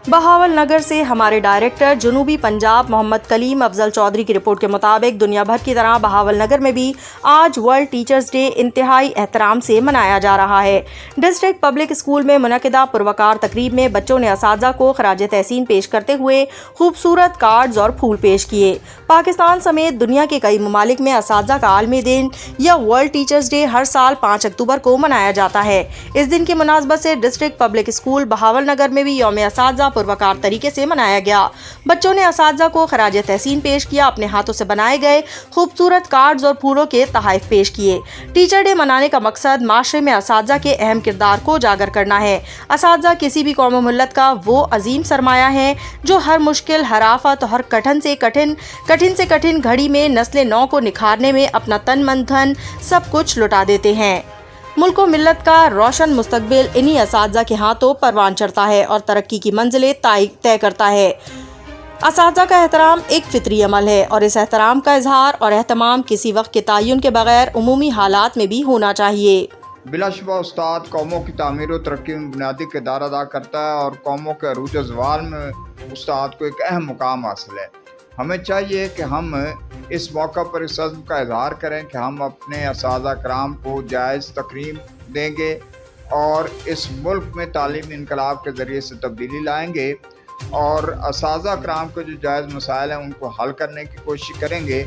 बहावल नगर से हमारे डायरेक्टर जनूबी पंजाब मोहम्मद कलीम अफजल चौधरी की रिपोर्ट के मुताबिक दुनिया भर की तरह बहावल नगर में भी आज वर्ल्ड टीचर्स डे इंतहाई एहतराम से मनाया जा रहा है। डिस्ट्रिक्ट पब्लिक स्कूल में मुनक़िदा पुरवकार तकरीब में बच्चों ने असातिज़ा को खराज तहसीन पेश करते हुए खूबसूरत कार्ड्स और फूल पेश किए। पाकिस्तान समेत दुनिया के कई ममालिक में असातिज़ा का आलमी दिन या वर्ल्ड टीचर्स डे हर साल 5 अक्टूबर को मनाया जाता है। इस दिन की मुनासबत से डिस्ट्रिक्ट पब्लिक स्कूल बहावल नगर में भी यौम असातिज़ा पुरवकार तरीके से मनाया गया। बच्चों ने असातिज़ा को खराज तहसीन पेश किया, अपने हाथों से बनाए गए खूबसूरत कार्ड्स और फूलों के तोहफे पेश किए। टीचर डे मनाने का मकसद माशरे में असातिज़ा के अहम किरदार को उजागर करना है। असातिज़ा किसी भी कौम मिल्लत का वो अजीम सरमाया है जो हर मुश्किल, हर आफत और हर कठिन से कठिन घड़ी में नस्ल नौ को निखारने में अपना तन मन धन सब कुछ लुटा देते हैं। मुल्क व मिल्लत का रोशन मुस्तकबिल इन्हीं असातिज़ा के हाथों परवान चढ़ता है और तरक्की की मंजिलें तय करता है। असातिज़ा का एहतराम एक फितरी अमल है और इस एहतराम का इजहार और एहतमाम किसी वक्त के तयन के बगैर उमूमी हालात में भी होना चाहिए। बिलाशुबा उस्ताद कौमों की तामीर और तरक्की में बुनियादी किरदार अदा करता है और कौमों के अरूज ज़वाल में उस्ताद को एक अहम मुकाम हासिल है। हमें चाहिए कि हम इस मौका पर इस अज़्म का इज़हार करें कि हम अपने असातिज़ा कराम को जायज़ तकरीम देंगे और इस मुल्क में तालीमी इनकलाब के ज़रिए से तब्दीली लाएंगे और असातिज़ा कराम के जो जायज़ मसाइल हैं उनको हल करने की कोशिश करेंगे।